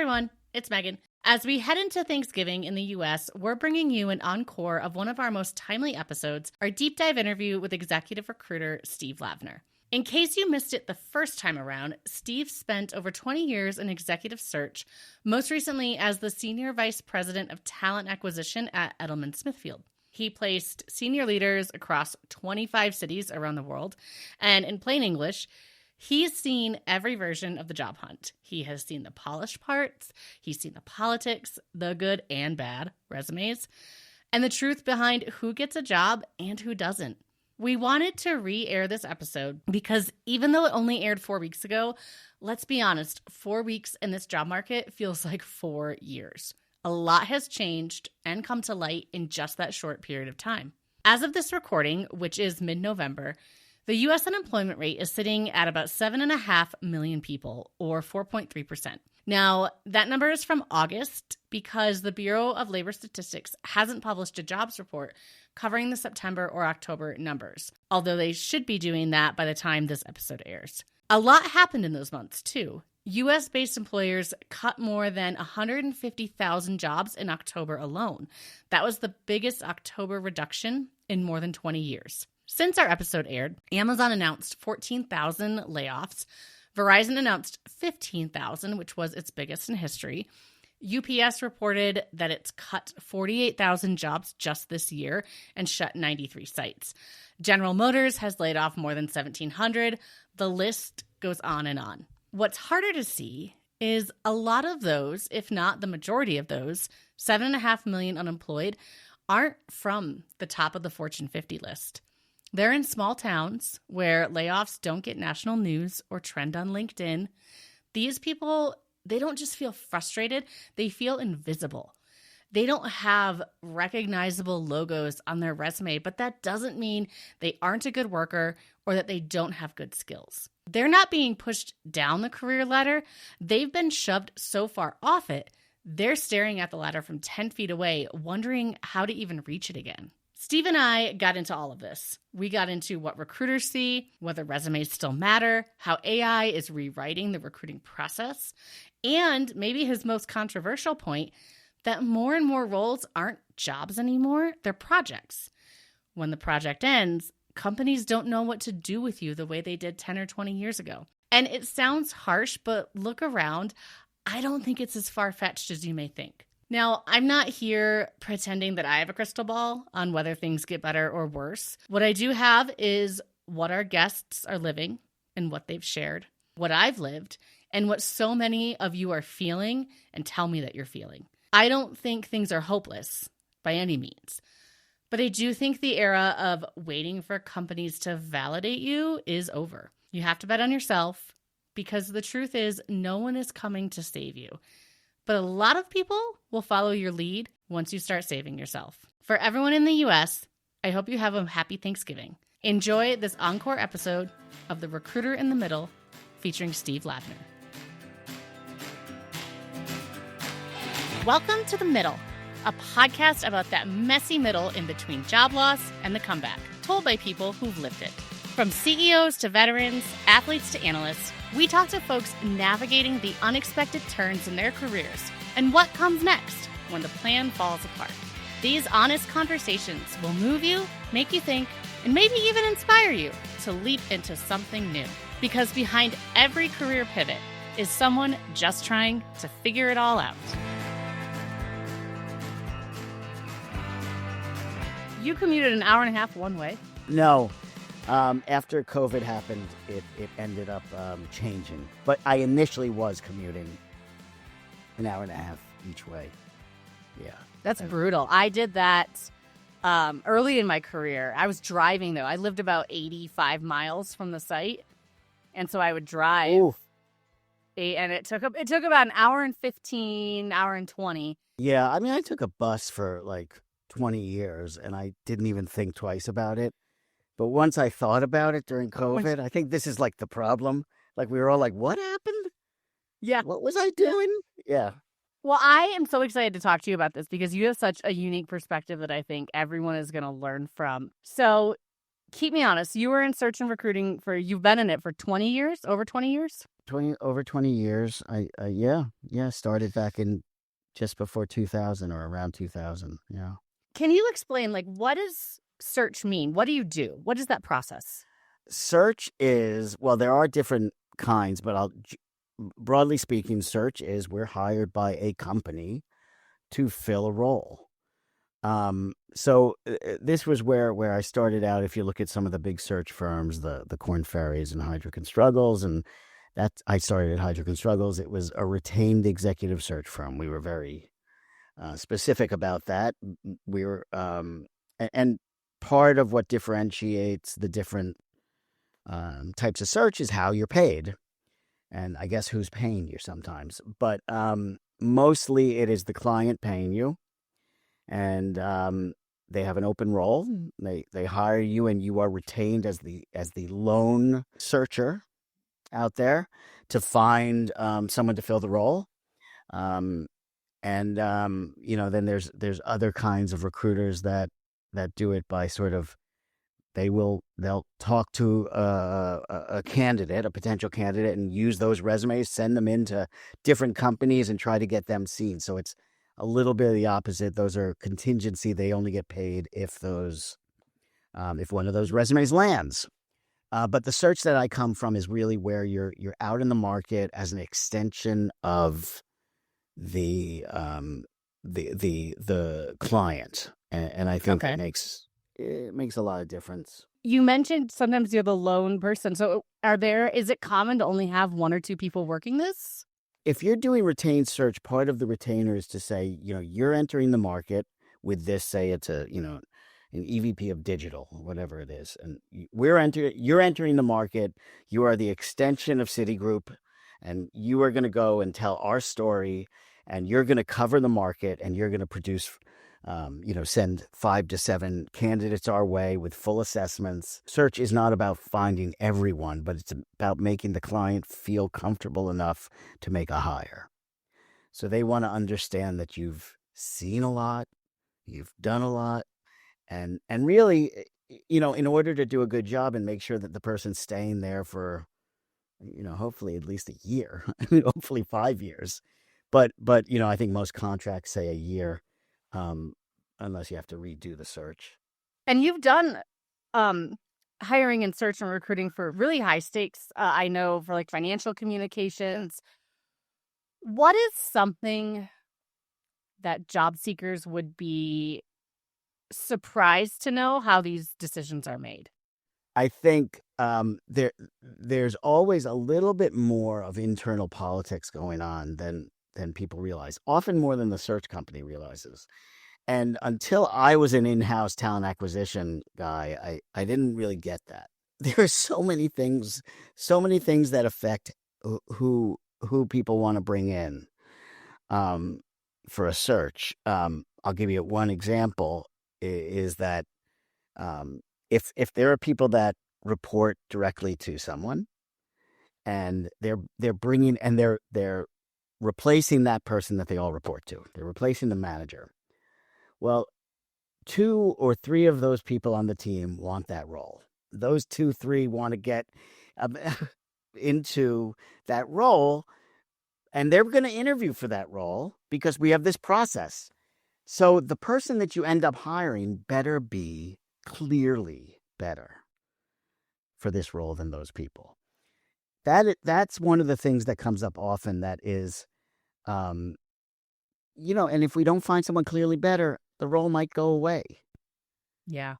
everyone, it's Megan. As we head into Thanksgiving in the U.S., we're bringing you an encore of one of our most timely episodes, our deep dive interview with executive recruiter Steve Lavner. In case you missed it the first time around, Steve spent over 20 years in executive search, most recently as the Senior Vice President of Talent Acquisition at Edelman Smithfield. He placed senior leaders across 25 cities around the world, and in plain English, he's seen every version of the job hunt. He has seen the polished parts, he's seen the politics, the good and bad resumes, and the truth behind who gets a job and who doesn't. We wanted to re-air this episode because even though it only aired 4 weeks ago, let's be honest, 4 weeks in this job market feels like 4 years. A lot has changed and come to light in just that short period of time. As of this recording, which is mid-November, the U.S. unemployment rate is sitting at about 7.5 million people, or 4.3%. Now, that number is from August because the Bureau of Labor Statistics hasn't published a jobs report covering the September or October numbers, although they should be doing that by the time this episode airs. A lot happened in those months, too. U.S.-based employers cut more than 150,000 jobs in October alone. That was the biggest October reduction in more than 20 years. Since our episode aired, Amazon announced 14,000 layoffs. Verizon announced 15,000, which was its biggest in history. UPS reported that it's cut 48,000 jobs just this year and shut 93 sites. General Motors has laid off more than 1,700. The list goes on and on. What's harder to see is a lot of those, if not the majority of those, 7.5 million unemployed, aren't from the top of the Fortune 50 list. They're in small towns where layoffs don't get national news or trend on LinkedIn. These people, they don't just feel frustrated, they feel invisible. They don't have recognizable logos on their resume, but that doesn't mean they aren't a good worker or that they don't have good skills. They're not being pushed down the career ladder. They've been shoved so far off it, they're staring at the ladder from 10 feet away, wondering how to even reach it again. Steve and I got into all of this. We got into what recruiters see, whether resumes still matter, how AI is rewriting the recruiting process, and maybe his most controversial point, that more and more roles aren't jobs anymore, they're projects. When the project ends, companies don't know what to do with you the way they did 10 or 20 years ago. And it sounds harsh, but look around. I don't think it's as far-fetched as you may think. Now, I'm not here pretending that I have a crystal ball on whether things get better or worse. What I do have is what our guests are living and what they've shared, what I've lived, and what so many of you are feeling and tell me that you're feeling. I don't think things are hopeless by any means, but I do think the era of waiting for companies to validate you is over. You have to bet on yourself because the truth is no one is coming to save you. But a lot of people will follow your lead once you start saving yourself. For everyone in the U.S., I hope you have a happy Thanksgiving. Enjoy this encore episode of The Recruiter in the Middle featuring Steve Lavner. Welcome to The Middle, a podcast about that messy middle in between job loss and the comeback, told by people who've lived it. From CEOs to veterans, athletes to analysts, we talk to folks navigating the unexpected turns in their careers and what comes next when the plan falls apart. These honest conversations will move you, make you think, and maybe even inspire you to leap into something new. Because behind every career pivot is someone just trying to figure it all out. You commuted an hour and a half one way. No. After COVID happened, it ended up changing. But I initially was commuting an hour and a half each way. Yeah. That's brutal. I did that early in my career. I was driving, though. I lived about 85 miles from the site. And so I would drive. Ooh. And it took about an hour and 15, hour and 20. Yeah. I mean, I took a bus for like 20 years, and I didn't even think twice about it. But once I thought about it during COVID, I think this is like the problem. Like we were all like, what happened? Yeah. What was I doing? Yeah. Well, I am so excited to talk to you about this because you have such a unique perspective that I think everyone is going to learn from. So keep me honest. You were in search and recruiting you've been in it for 20 years, over 20 years? Over 20 years. Yeah, started back in just before 2000 or around 2000. Yeah. Can you explain, like, what does search mean? What do you do? What is that process? Search is, well, there are different kinds, but broadly speaking, search is we're hired by a company to fill a role. So this was where I started out. If you look at some of the big search firms, the Korn Ferries and Heidrick and Struggles, and that I started at Heidrick and Struggles. It was a retained executive search firm. We were very specific about that. We were, and part of what differentiates the different types of search is how you're paid, and I guess who's paying you sometimes. But mostly it is the client paying you. And they have an open role. They hire you, and you are retained as the lone searcher out there to find someone to fill the role. Then there's other kinds of recruiters that do it by sort of they'll talk to a candidate, a potential candidate, and use those resumes, send them into different companies, and try to get them seen. So it's a little bit of the opposite. Those are contingency. They only get paid if one of those resumes lands. But the search that I come from is really where you're out in the market as an extension of the client, and I think it makes a lot of difference. You mentioned sometimes you're the lone person. So is it common to only have one or two people working this? If you're doing retained search, part of the retainer is to say, you're entering the market with this, say it's an EVP of digital, or whatever it is. And you're entering the market. You are the extension of Citigroup, and you are going to go and tell our story, and you're going to cover the market, and you're going to produce, send 5 to 7 candidates our way with full assessments. Search is not about finding everyone, but it's about making the client feel comfortable enough to make a hire. So they want to understand that you've seen a lot, you've done a lot, and really, in order to do a good job and make sure that the person's staying there for, hopefully at least a year, hopefully 5 years. But I think most contracts say a year. Unless you have to redo the search. And you've done hiring and search and recruiting for really high stakes. I know for like financial communications. What is something that job seekers would be surprised to know how these decisions are made? I think there's always a little bit more of internal politics going on than people realize, often more than the search company realizes. And until I was an in-house talent acquisition guy, I didn't really get that. There are so many things that affect who people want to bring in for a search. I'll give you one example, is that if there are people that report directly to someone, and they're bringing, and they're replacing that person that they all report to. They're replacing the manager. Well, 2 or 3 of those people on the team want that role. Those 2, 3 want to get into that role, and they're going to interview for that role because we have this process. So the person that you end up hiring better be clearly better for this role than those people. That's one of the things that comes up often. That is, and if we don't find someone clearly better, the role might go away. Yeah.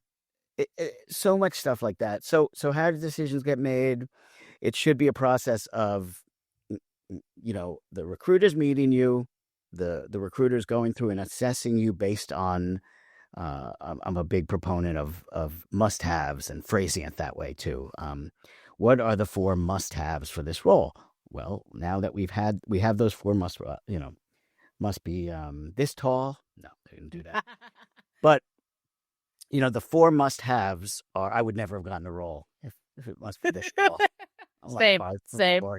So much stuff like that. So how do decisions get made? It should be a process of, the recruiters meeting you, the recruiters going through and assessing you based on, I'm a big proponent of must-haves and phrasing it that way too. What are the 4 must-haves for this role? Well, now that we have those 4 must be this tall. No, they didn't do that. But the 4 must-haves are, I would never have gotten a role if it must be this tall. Same.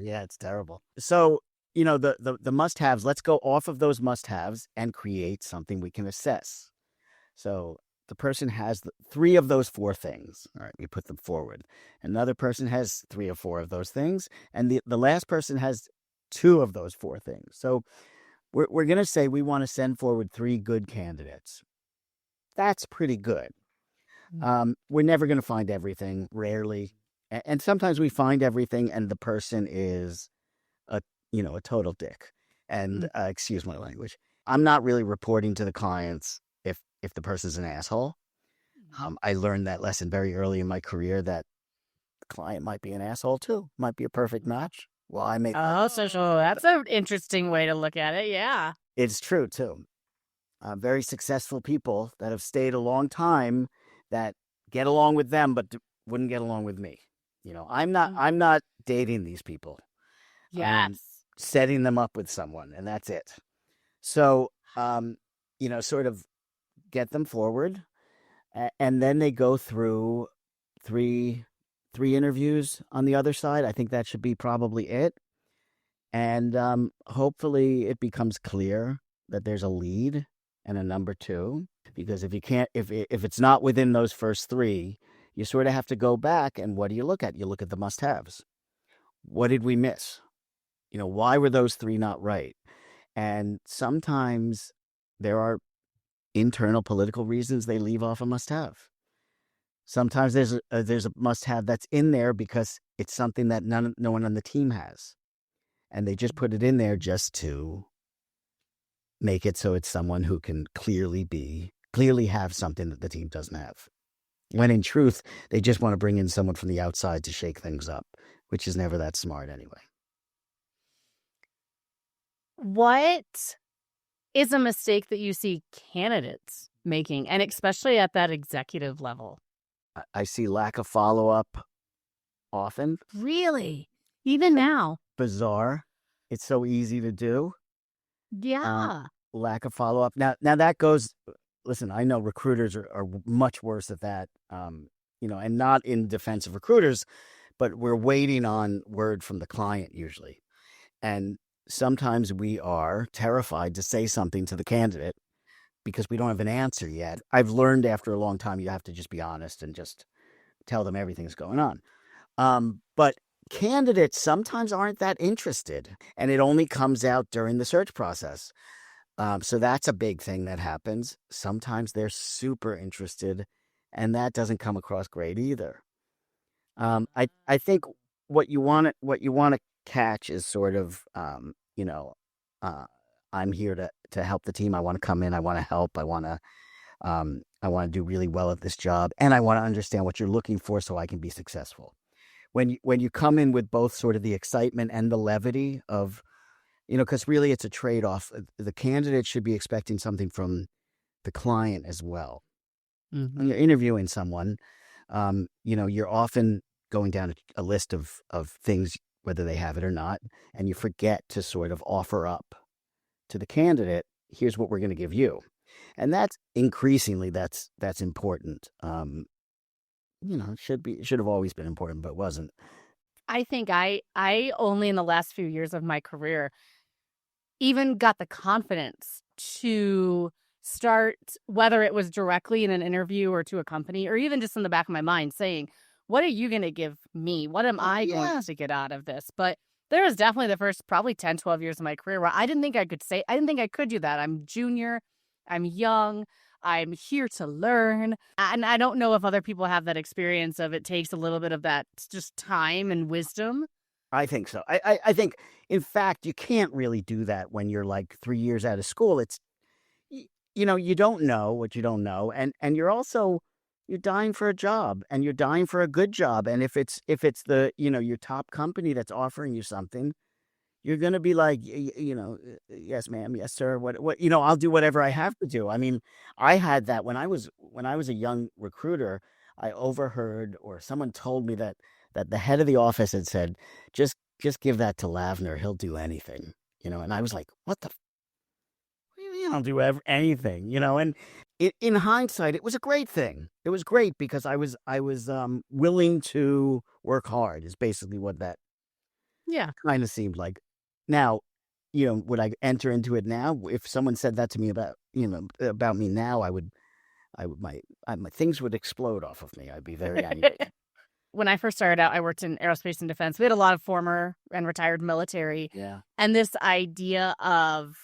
Yeah, it's terrible. So the must-haves. Let's go off of those must-haves and create something we can assess. So the person has three of those four things. All right, we put them forward. Another person has three or four of those things, and the last person has two of those four things. So we're going to say we want to send forward three good candidates. That's pretty good. We're never going to find everything, rarely. And sometimes we find everything and the person is a total dick. And excuse my language. I'm not really reporting to the clients if the person's an asshole. I learned that lesson very early in my career, that the client might be an asshole too. Might be a perfect match. Well, I may. Oh, so that's an interesting way to look at it. Yeah. It's true too. Very successful people that have stayed a long time that get along with them, but wouldn't get along with me. I'm not dating these people. Yes. Setting them up with someone, and that's it. So, sort of get them forward, and then they go through three interviews on the other side. I think that should be probably it. And hopefully it becomes clear that there's a lead and a number two, because if it's not within those first three, you sort of have to go back, and what do you look at? You look at the must-haves. What did we miss? Why were those three not right? And sometimes there are internal political reasons they leave off a must-have. Sometimes there's a must-have that's in there because it's something that no one on the team has, and they just put it in there just to make it so it's someone who can clearly have something that the team doesn't have. When in truth, they just want to bring in someone from the outside to shake things up, which is never that smart anyway. What is a mistake that you see candidates making, and especially at that executive level? I see lack of follow-up often. Really? Even now? Bizarre. It's so easy to do. Yeah. Lack of follow-up. Now that goes, listen, I know recruiters are much worse at that, and not in defense of recruiters, but we're waiting on word from the client usually. And sometimes we are terrified to say something to the candidate because we don't have an answer yet. I've learned after a long time you have to just be honest and just tell them everything's going on. But candidates sometimes aren't that interested, and it only comes out during the search process. So that's a big thing that happens. Sometimes they're super interested, and that doesn't come across great either. I think what you want to catch is sort of, I'm here to help the team. I want to come in. I want to help. I want to do really well at this job, and I want to understand what you're looking for so I can be successful. When you come in with both sort of the excitement and the levity of, because really it's a trade-off. The candidate should be expecting something from the client as well. Mm-hmm. When you're interviewing someone, you're often going down a list of things, whether they have it or not, and you forget to sort of offer up to the candidate, here's what we're going to give you. And that's increasingly, that's important. It should have always been important, but wasn't. I think I only in the last few years of my career even got the confidence to start, whether it was directly in an interview or to a company, or even just in the back of my mind saying, what are you going to give me? What am I going to get out of this? But there was definitely the first probably 10, 12 years of my career where I didn't think I could do that. I'm junior. I'm young. I'm here to learn. And I don't know if other people have that experience of it takes a little bit of that just time and wisdom. I think so. I think, in fact, you can't really do that when you're like 3 years out of school. It's, you don't know what you don't know. And you're also, you're dying for a job, and you're dying for a good job. And if it's the, your top company that's offering you something, you're going to be like, yes, ma'am. Yes, sir. What, I'll do whatever I have to do. I mean, I had that when I was a young recruiter. I overheard, or someone told me that the head of the office had said, just give that to Lavner. He'll do anything, and I was like, what the, I'll do anything, and in hindsight, it was a great thing. It was great because I was willing to work hard is basically what that kind of seemed like. Now, would I enter into it now? If someone said that to me about me now, I would my things would explode off of me. I'd be very angry. When I first started out, I worked in aerospace and defense. We had a lot of former and retired military. Yeah. And this idea of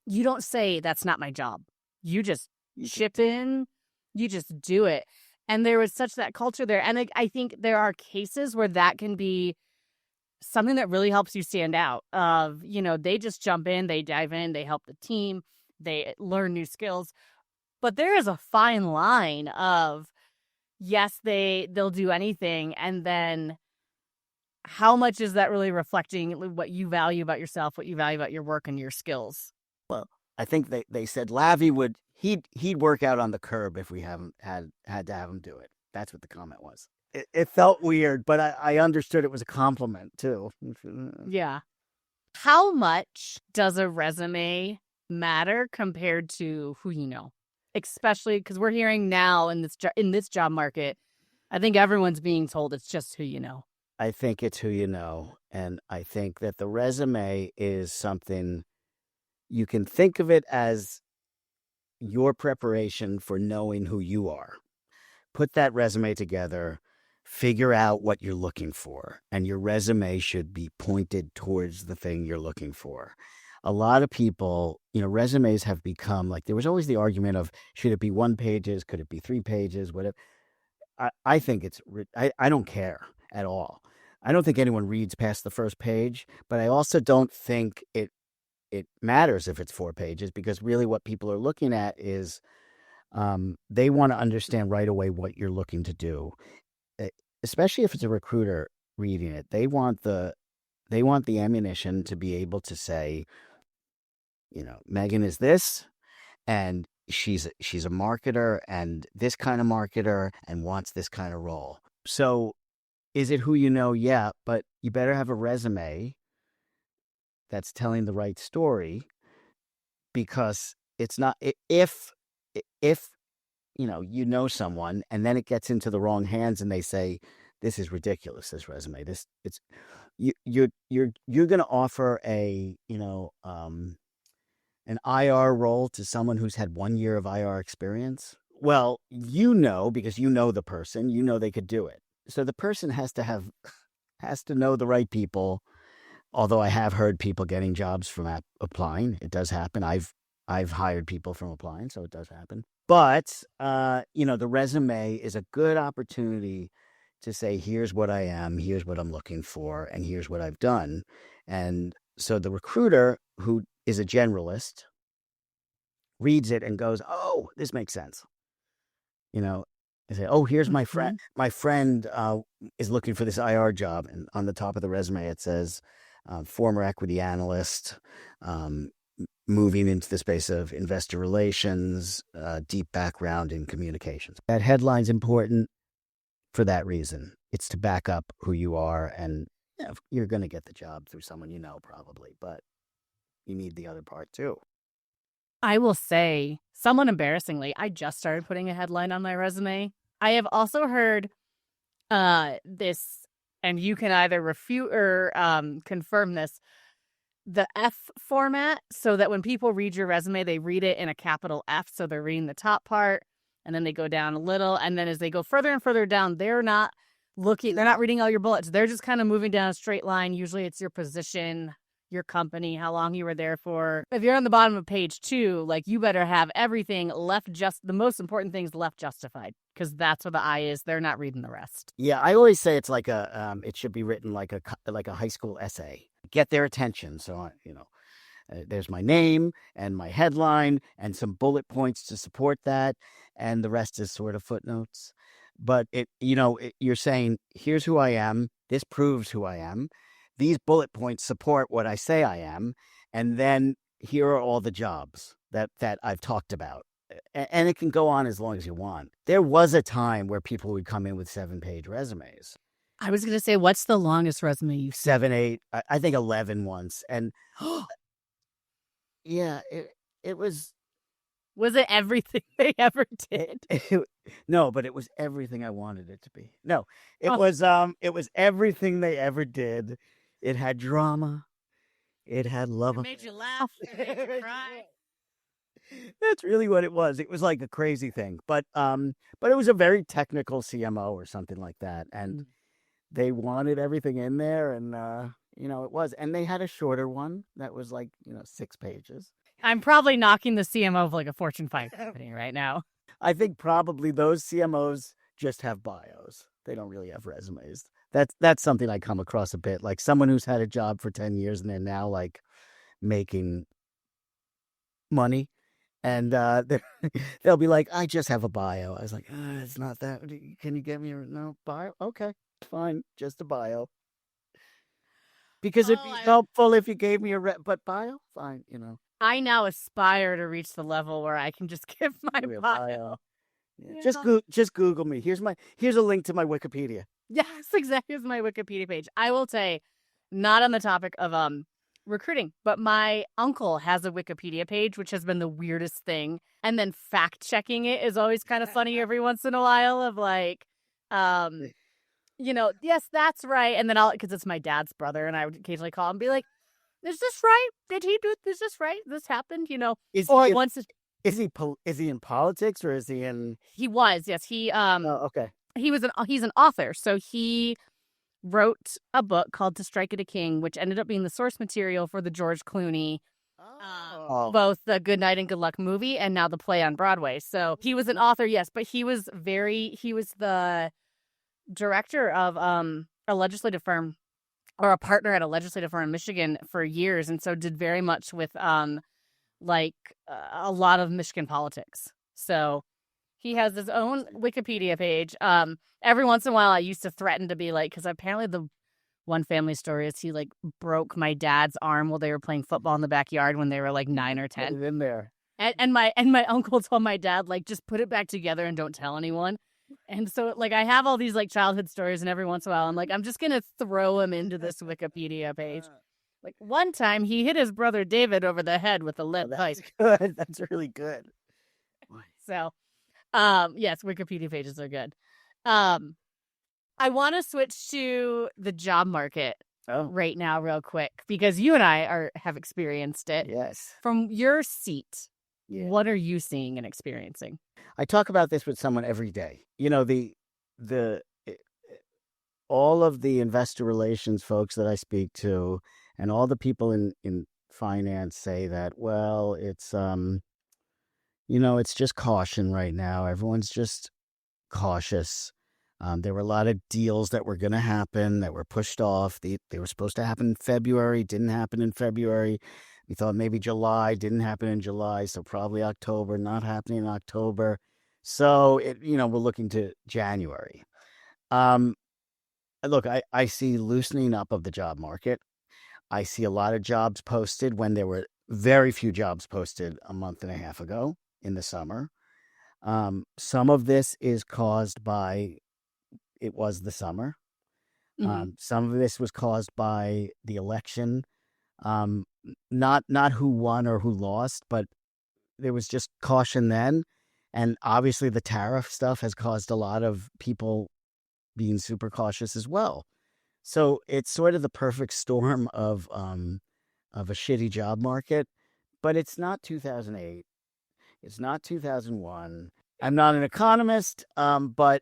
you don't say that's not my job. You just chip in, you just do it. And there was such that culture there. And I think there are cases where that can be something that really helps you stand out of, they just jump in, they dive in, they help the team, they learn new skills. But there is a fine line of, yes, they'll do anything. And then how much is that really reflecting what you value about yourself, what you value about your work and your skills? Well, I think they said Lavi he'd work out on the curb if we haven't had to have him do it. That's what the comment was. It felt weird, but I understood it was a compliment too. Yeah. How much does a resume matter compared to who you know? Especially because we're hearing now in this job market, I think everyone's being told it's just who you know. I think it's who you know, and I think that the resume is something you can think of it as your preparation for knowing who you are. Put that resume together, figure out what you're looking for, and your resume should be pointed towards the thing you're looking for. A lot of people, resumes have become like, there was always the argument of, should it be 1 page? Could it be 3 pages? Whatever. I think I don't care at all. I don't think anyone reads past the first page, but I also don't think it matters if it's 4 pages, because really what people are looking at is they want to understand right away what you're looking to do, especially if it's a recruiter reading it. They want the ammunition to be able to say, Megan is this, and she's a marketer, and this kind of marketer, and wants this kind of role. So is it who you know? Yeah, but you better have a resume that's telling the right story, because it's not, if someone and then it gets into the wrong hands and they say, this is ridiculous, this resume, you're going to offer an IR role to someone who's had 1 year of IR experience. Well, because you know the person, they could do it. So the person has to know the right people. Although I have heard people getting jobs from applying. It does happen. I've hired people from applying, so it does happen. But, the resume is a good opportunity to say, here's what I am, here's what I'm looking for, and here's what I've done. And so the recruiter, who is a generalist, reads it and goes, oh, this makes sense. They say, oh, here's my friend. My friend is looking for this IR job. And on the top of the resume, it says, former equity analyst, moving into the space of investor relations, deep background in communications. That headline's important for that reason. It's to back up who you are, and you're going to get the job through someone you know probably, but you need the other part too. I will say, somewhat embarrassingly, I just started putting a headline on my resume. I have also heard this, and you can either refute or confirm this, the F format, so that when people read your resume, they read it in a capital F. So they're reading the top part, and then they go down a little. And then as they go further and further down, they're not reading all your bullets. They're just kind of moving down a straight line. Usually it's your position, your company, how long you were there for. If you're on the bottom of page 2, you better have everything the most important things left justified, because that's where the I is. They're not reading the rest. Yeah, I always say it's like it should be written like a high school essay. Get their attention. So, there's my name and my headline and some bullet points to support that, and the rest is sort of footnotes. But you're saying, here's who I am. This proves who I am. These bullet points support what I say I am. And then here are all the jobs that I've talked about. And it can go on as long as you want. There was a time where people would come in with 7-page resumes. I was going to say, what's the longest resume you've seen? 7, 8, I think 11 once. And yeah, it was... Was it everything they ever did? No, but it was everything I wanted it to be. No, it was everything they ever did. It had drama. It had love. It made you laugh. It made you cry. That's really what it was. It was like a crazy thing, but it was a very technical CMO or something like that, and they wanted everything in there, and it was, and they had a shorter one that was like 6 pages. I'm probably knocking the CMO of like a Fortune 5 company right now. I think probably those CMOs just have bios. They don't really have resumes. That's something I come across a bit, like someone who's had a job for 10 years and they're now like making money. And they'll be like, I just have a bio. I was like, it's not that. Can you get me no bio? Okay, fine, just a bio. Because it'd be helpful if you gave me but bio, fine, I now aspire to reach the level where I can just give my bio. Yeah. Just Google me. Here's a link to my Wikipedia. Yes, exactly. Here's my Wikipedia page. I will say, not on the topic of recruiting, but my uncle has a Wikipedia page, which has been the weirdest thing. And then fact checking it is always kind of funny every once in a while of like, yes, that's right. And then because it's my dad's brother, and I would occasionally call him and be like, is this right? Did he do this? Is this right? This happened, Is he in politics or is he in? He was, yes. He okay. He's an author, so he wrote a book called To Strike at a King, which ended up being the source material for the George Clooney, both the Good Night and Good Luck movie and now the play on Broadway. So he was an author, yes, but he was the director of a legislative firm, or a partner at a legislative firm in Michigan for years, and so did very much with a lot of Michigan politics. So he has his own Wikipedia page. Every once in a while, I used to threaten to be like, because apparently the one family story is he like broke my dad's arm while they were playing football in the backyard when they were like 9 or 10. Get in there. And my uncle told my dad, like, just put it back together and don't tell anyone. And so like I have all these like childhood stories, and every once in a while I'm like, I'm just gonna throw him into this Wikipedia page. Like one time he hit his brother David over the head with a lead pipe. Good. That's really good. So yes, Wikipedia pages are good. I want to switch to the job market right now real quick, because you and I have experienced it. Yes. From your seat, what are you seeing and experiencing? I talk about this with someone every day. All of the investor relations folks that I speak to and all the people in finance say that, well, it's it's just caution right now. Everyone's just cautious. There were a lot of deals that were going to happen that were pushed off. They were supposed to happen in February, didn't happen in February. We thought maybe July, didn't happen in July, so probably October, not happening in October. So we're looking to January. Look, I see loosening up of the job market. I see a lot of jobs posted when there were very few jobs posted a month and a half ago in the summer. Some of this is caused by it was the summer. Mm-hmm. Some of this was caused by the election. Not who won or who lost, but there was just caution then. And obviously the tariff stuff has caused a lot of people being super cautious as well. So it's sort of the perfect storm of a shitty job market, but it's not 2008. It's not 2001. I'm not an economist, but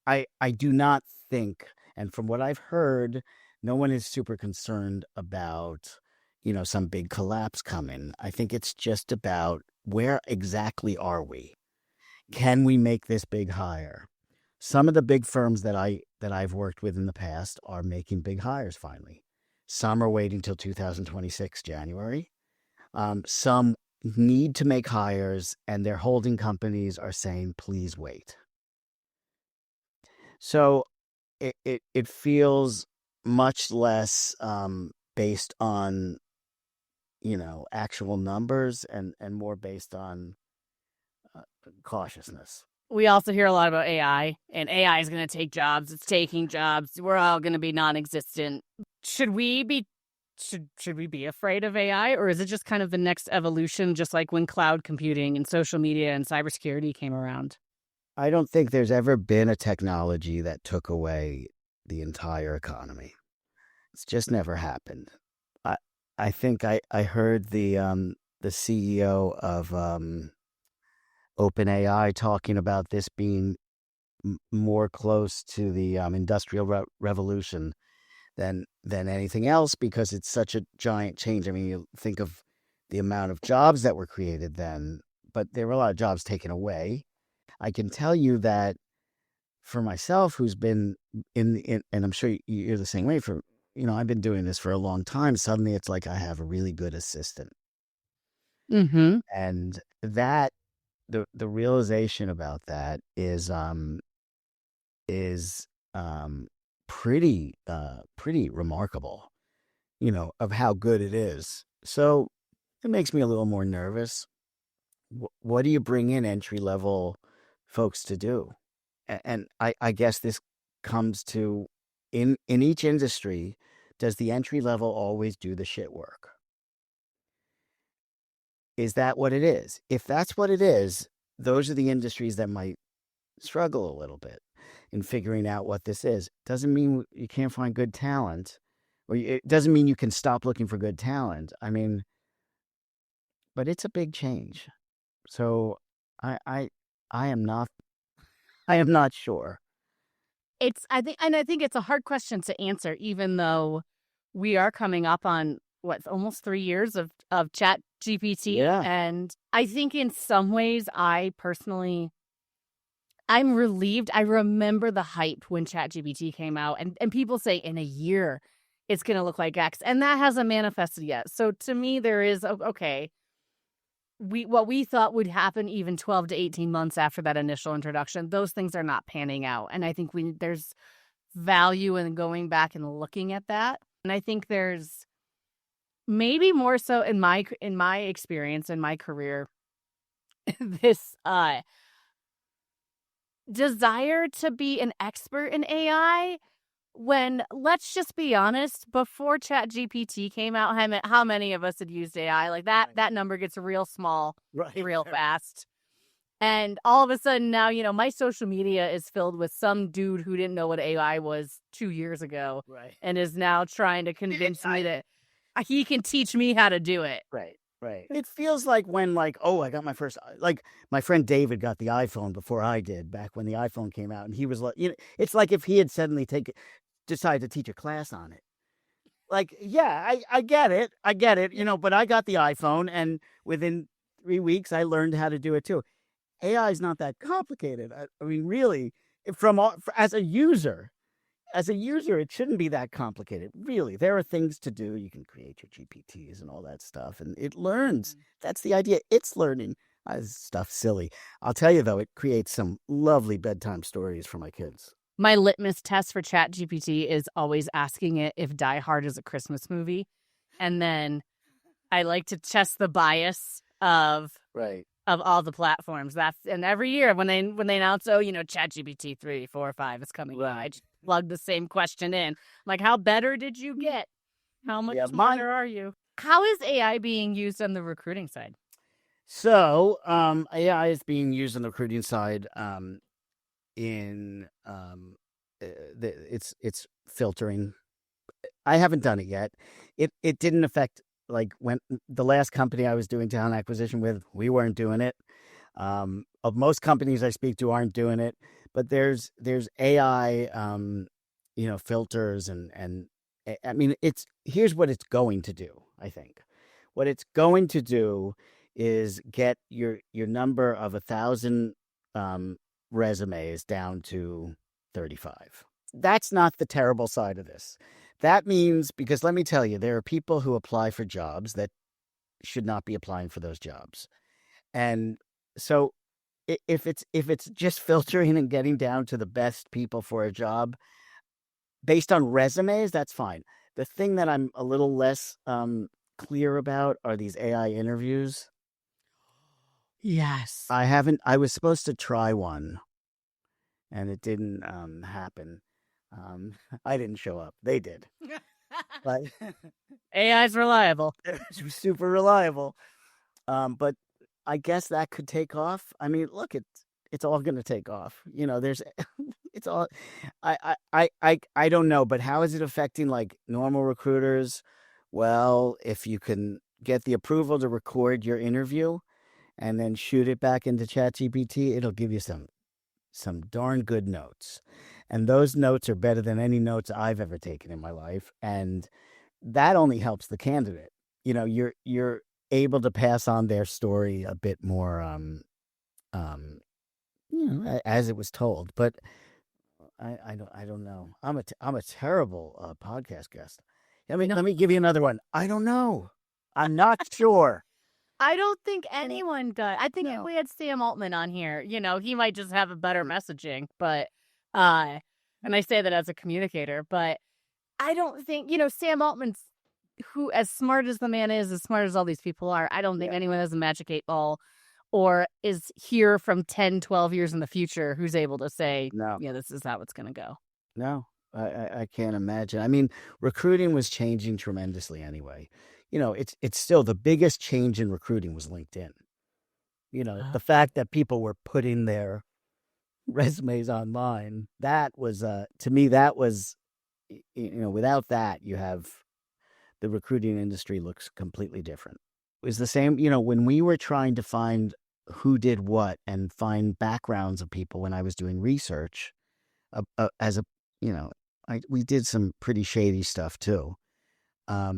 I do not think, and from what I've heard, no one is super concerned about, some big collapse coming. I think it's just about where exactly are we? Can we make this big hire? Some of the big firms that I've worked with in the past are making big hires finally. Some are waiting till 2026 January. Some need to make hires, and their holding companies are saying, please wait. So it feels much less based on, actual numbers and more based on cautiousness. We also hear a lot about AI, and AI is going to take jobs. It's taking jobs. We're all going to be non-existent. Should we be afraid of AI, or is it just kind of the next evolution, just like when cloud computing and social media and cybersecurity came around? I don't think there's ever been a technology that took away the entire economy. It's just never happened. I think I heard the the CEO of OpenAI talking about this being more close to the industrial revolution than anything else, because it's such a giant change. I mean, you think of the amount of jobs that were created then, but there were a lot of jobs taken away. I can tell you that for myself, who's been in and I'm sure you're the same way, for, I've been doing this for a long time. Suddenly it's like I have a really good assistant. Mm-hmm. And that the realization about that is pretty remarkable, of how good it is. So it makes me a little more nervous. What do you bring in entry level folks to do? And I guess this comes to, in each industry, does the entry level always do the shit work? Is that what it is? If that's what it is, those are the industries that might struggle a little bit in figuring out what this is. Doesn't mean you can't find good talent, or it doesn't mean you can stop looking for good talent. I mean, but it's a big change. So I am not sure. I think it's a hard question to answer, even though we are coming up on almost 3 years of Chat GPT. Yeah. And I think in some ways, I'm relieved. I remember the hype when Chat GPT came out, and people say in a year it's going to look like X, and that hasn't manifested yet. So to me, there is, okay, what we thought would happen even 12 to 18 months after that initial introduction, those things are not panning out. And I think there's value in going back and looking at that. And I think there's maybe more so in my experience, in my career, this desire to be an expert in AI, when, let's just be honest, before Chat GPT came out, how many of us had used AI? Like that number gets real small, real fast. And all of a sudden now, my social media is filled with some dude who didn't know what AI was 2 years ago, and is now trying to convince me that he can teach me how to do it. Right. It feels like when, I got my first, my friend David got the iPhone before I did, back when the iPhone came out, and he was like, it's like if he had suddenly decided to teach a class on it. Yeah, I get it, but I got the iPhone, and within 3 weeks I learned how to do it too. AI is not that complicated. I mean, really, as a user, it shouldn't be that complicated. Really, there are things to do. You can create your GPTs and all that stuff, and it learns. That's the idea. It's learning. Stuff silly. I'll tell you, though, it creates some lovely bedtime stories for my kids. My litmus test for Chat GPT is always asking it if Die Hard is a Christmas movie. And then I like to test the bias of all the platforms. And every year when they announce, Chat GPT 3, 4, 5 is coming out, I just plug the same question in. I'm like, how better did you get? How much smarter are you? How is AI being used on the recruiting side? So AI is being used on the recruiting side it's filtering. I haven't done it yet. It didn't affect, when the last company I was doing talent acquisition with, we weren't doing it. Of most companies I speak to aren't doing it, but there's AI filters, and I mean, here's what it's going to do. I think what it's going to do is get your number of 1,000 resumes down to 35. That's not the terrible side of this. That means, because let me tell you, there are people who apply for jobs that should not be applying for those jobs. And so if it's just filtering and getting down to the best people for a job based on resumes, that's fine. The thing that I'm a little less clear about are these AI interviews. Yes. I was supposed to try one, and it didn't happen. I didn't show up. They did. But AI's reliable. It's super reliable. But I guess that could take off. I mean, look, it's all going to take off. There's it's all I don't know, but how is it affecting normal recruiters? Well, if you can get the approval to record your interview and then shoot it back into ChatGPT, it'll give you some darn good notes. And those notes are better than any notes I've ever taken in my life. And that only helps the candidate. You're able to pass on their story a bit more as it was told. But I don't know. I'm a terrible podcast guest. Let me give you another one. I don't know. I'm not sure. I don't think anyone does. I think if we had Sam Altman on here, he might just have a better messaging. But, and I say that as a communicator, but I don't think, Sam Altman's, who, as smart as the man is, as smart as all these people are, I don't think anyone has a magic 8 ball or is here from 10, 12 years in the future who's able to say, No. yeah, this is how it's going to go. No, I can't imagine. I mean, recruiting was changing tremendously anyway. It's still the biggest change in recruiting was LinkedIn. The fact that people were putting their resumes online, that was, to me, that was, without that, you have the recruiting industry looks completely different. It was the same, when we were trying to find who did what and find backgrounds of people when I was doing research, we did some pretty shady stuff too. For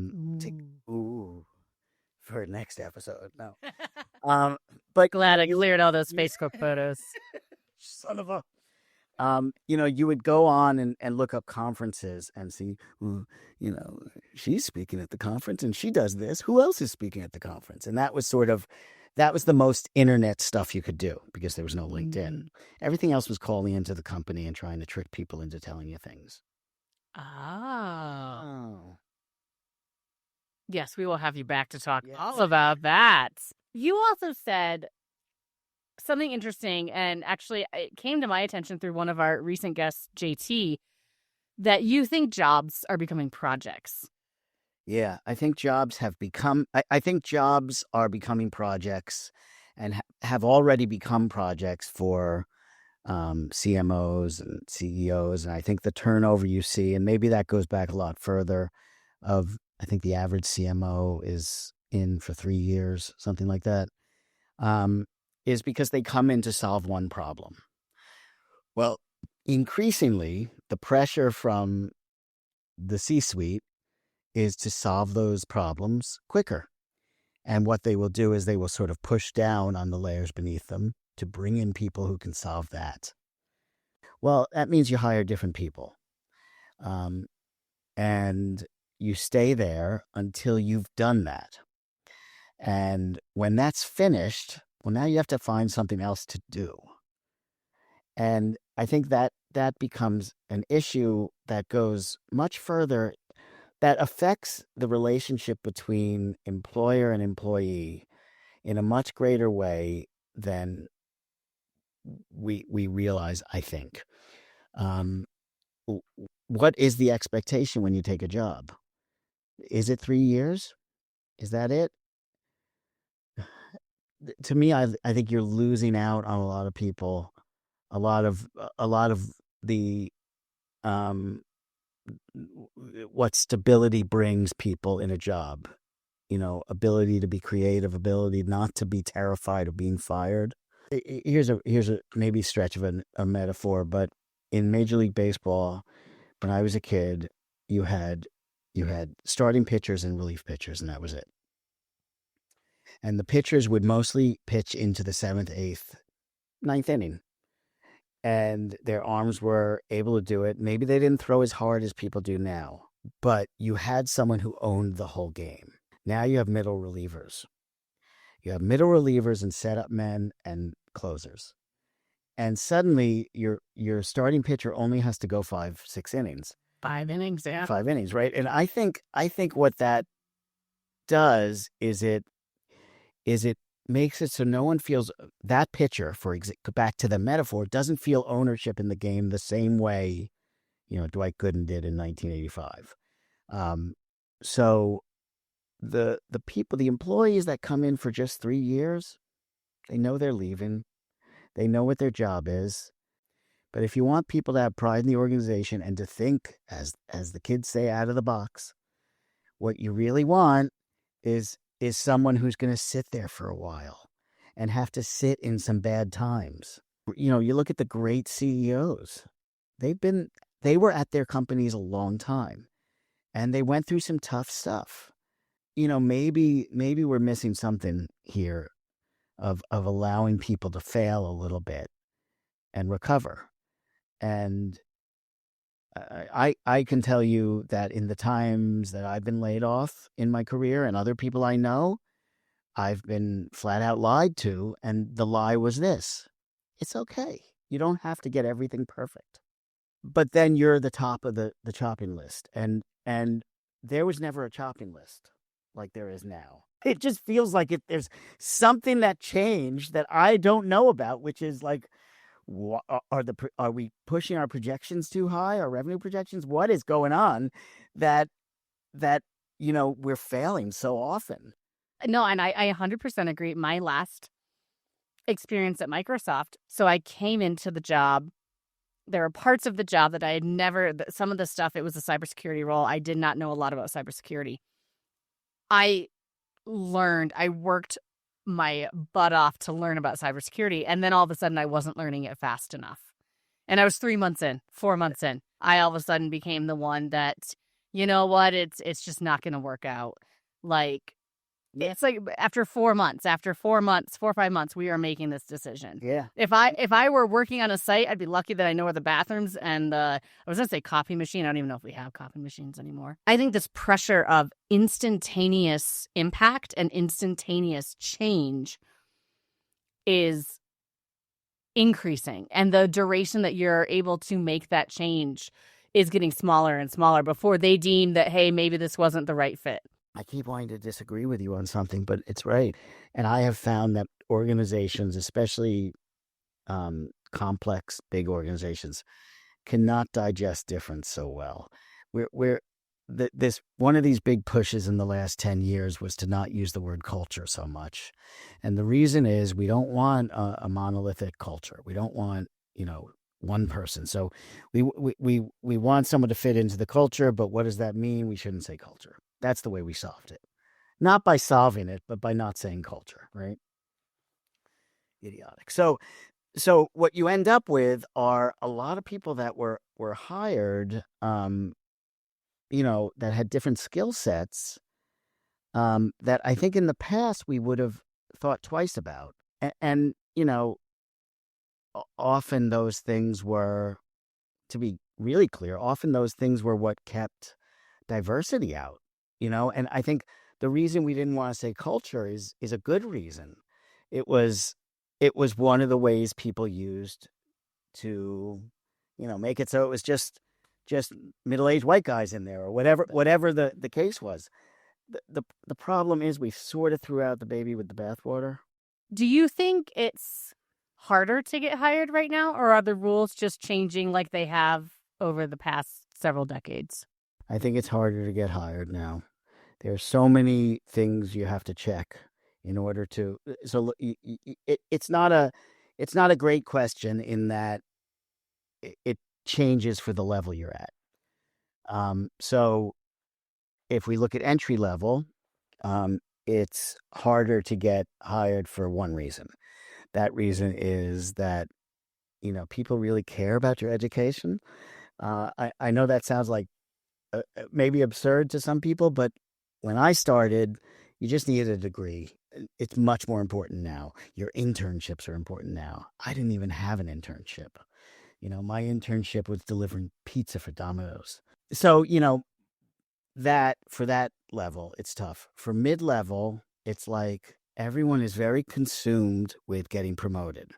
next episode, no. But glad I cleared all those Facebook photos. Son of a. You would go on and look up conferences and see, she's speaking at the conference and she does this. Who else is speaking at the conference? And that was the most internet stuff you could do because there was no LinkedIn. Everything else was calling into the company and trying to trick people into telling you things. Oh. Yes, we will have you back to talk all about that. You also said something interesting, and actually it came to my attention through one of our recent guests, JT, that you think jobs are becoming projects. Yeah, I think jobs have become, I think jobs are becoming projects and have already become projects for CMOs and CEOs. And I think the turnover you see, and maybe that goes back a lot further, I think the average CMO is in for 3 years, something like that, is because they come in to solve one problem. Well, increasingly, the pressure from the C-suite is to solve those problems quicker. And what they will do is they will sort of push down on the layers beneath them to bring in people who can solve that. Well, that means you hire different people. And you stay there until you've done that. And when that's finished, well, now you have to find something else to do. And I think that becomes an issue that goes much further, that affects the relationship between employer and employee in a much greater way than we realize, I think. What is the expectation when you take a job? Is it 3 years? Is that it? To me, I think you're losing out on a lot of people, a lot of the what stability brings people in a job. Ability to be creative, ability not to be terrified of being fired. Here's a maybe stretch of a metaphor, but in Major League Baseball, when I was a kid, you had starting pitchers and relief pitchers, and that was it. And the pitchers would mostly pitch into the 7th, 8th, 9th inning. And their arms were able to do it. Maybe they didn't throw as hard as people do now, but you had someone who owned the whole game. Now you have middle relievers. You have middle relievers and setup men and closers. And suddenly your starting pitcher only has to go 5-6 innings. 5 innings, yeah. 5 innings, right? And I think what that does is it makes it so no one feels, that pitcher, back to the metaphor, doesn't feel ownership in the game the same way, Dwight Gooden did in 1985. So the people, the employees that come in for just 3 years, they know they're leaving. They know what their job is. But if you want people to have pride in the organization and to think, as the kids say, out of the box, what you really want is is someone who's going to sit there for a while and have to sit in some bad times. You look at the great CEOs. They were at their companies a long time, and they went through some tough stuff. Maybe we're missing something here of allowing people to fail a little bit and recover. And I can tell you that in the times that I've been laid off in my career and other people I know, I've been flat out lied to. And the lie was this: it's okay. You don't have to get everything perfect. But then you're the top of the chopping list. And there was never a chopping list like there is now. It just feels like there's something that changed that I don't know about, which is like, are we pushing our projections too high, our revenue projections? What is going on that we're failing so often? No, and I 100% agree. My last experience at Microsoft, so I came into the job. There were parts of the job that I had never, some of the stuff, it was a cybersecurity role. I did not know a lot about cybersecurity. I worked my butt off to learn about cybersecurity. And then all of a sudden I wasn't learning it fast enough. And I was 3 months in, 4 months in. I all of a sudden became the one that, you know what, it's just not going to work out. Like, it's like after 4 months, 4 or 5 months, we are making this decision. Yeah. If I were working on a site, I'd be lucky that I know where the bathrooms and I was going to say coffee machine. I don't even know if we have coffee machines anymore. I think this pressure of instantaneous impact and instantaneous change is increasing. And the duration that you're able to make that change is getting smaller and smaller before they deem that, hey, maybe this wasn't the right fit. I keep wanting to disagree with you on something, but it's right. And I have found that organizations, especially complex, big organizations, cannot digest difference so well. This one of these big pushes in the last 10 years was to not use the word culture so much. And the reason is we don't want a monolithic culture. We don't want, one person. So we want someone to fit into the culture, but what does that mean? We shouldn't say culture. That's the way we solved it. Not by solving it, but by not saying culture, right? Idiotic. So what you end up with are a lot of people that were hired, that had different skill sets, that I think in the past we would have thought twice about. And often those things were, to be really clear, often those things were what kept diversity out. And I think the reason we didn't want to say culture is a good reason. It was one of the ways people used to, make it so it was just middle-aged white guys in there or whatever the case was. The problem is we sort of threw out the baby with the bathwater. Do you think it's harder to get hired right now, or are the rules just changing like they have over the past several decades? I think it's harder to get hired now. There's so many things you have to check in order to. So it's not a great question in that it changes for the level you're at. So if we look at entry level, it's harder to get hired for one reason. That reason is that people really care about your education. I know that sounds like maybe absurd to some people, but when I started, you just needed a degree. It's much more important now. Your internships are important now. I didn't even have an internship. My internship was delivering pizza for Domino's. So, that for that level, it's tough. For mid-level, it's like everyone is very consumed with getting promoted.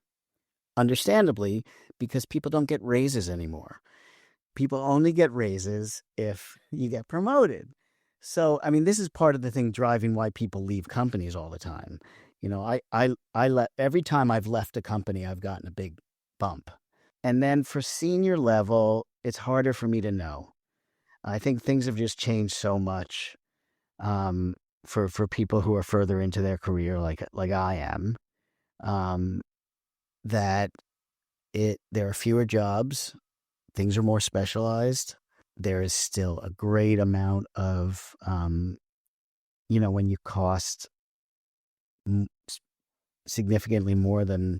Understandably, because people don't get raises anymore. People only get raises if you get promoted. So, this is part of the thing driving why people leave companies all the time. Every time I've left a company, I've gotten a big bump. And then for senior level, it's harder for me to know. I think things have just changed so much for people who are further into their career, like I am, that there are fewer jobs. Things are more specialized. There is still a great amount of when you cost significantly more than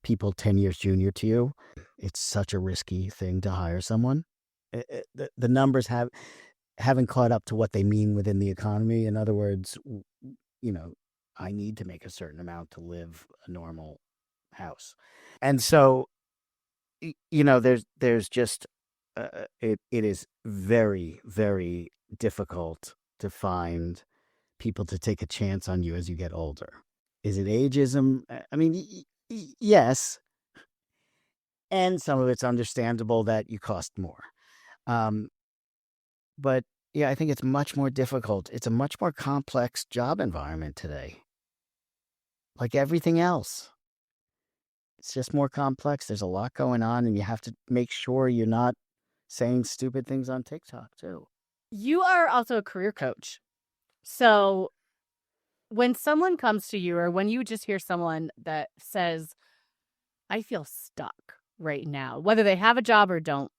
people 10 years junior to you, it's such a risky thing to hire someone. The numbers haven't caught up to what they mean within the economy. In other words, I need to make a certain amount to live a normal house. And so, there's just, it is very, very difficult to find people to take a chance on you as you get older. Is it ageism? I mean, yes. And some of it's understandable that you cost more. But yeah, I think it's much more difficult. It's a much more complex job environment today. Like everything else. It's just more complex. There's a lot going on, and you have to make sure you're not saying stupid things on TikTok too. You are also a career coach. So when someone comes to you, or when you just hear someone that says, I feel stuck right now, whether they have a job or don't,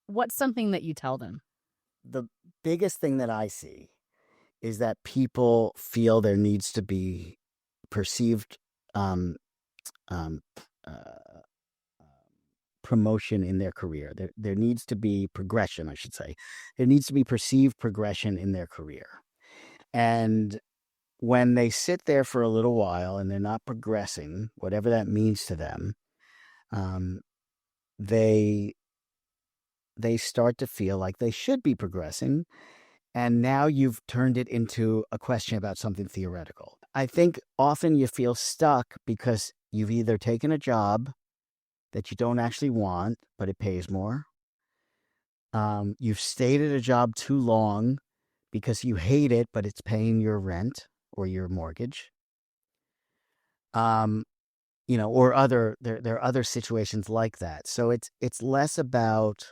what's something that you tell them? The biggest thing that I see is that people feel there needs to be perceived promotion in their career. There needs to be progression, I should say. There needs to be perceived progression in their career. And when they sit there for a little while and they're not progressing, whatever that means to them, they start to feel like they should be progressing. And now you've turned it into a question about something theoretical. I think often you feel stuck because you've either taken a job that you don't actually want, but it pays more. You've stayed at a job too long because you hate it, but it's paying your rent or your mortgage. Or there are other situations like that. So it's less about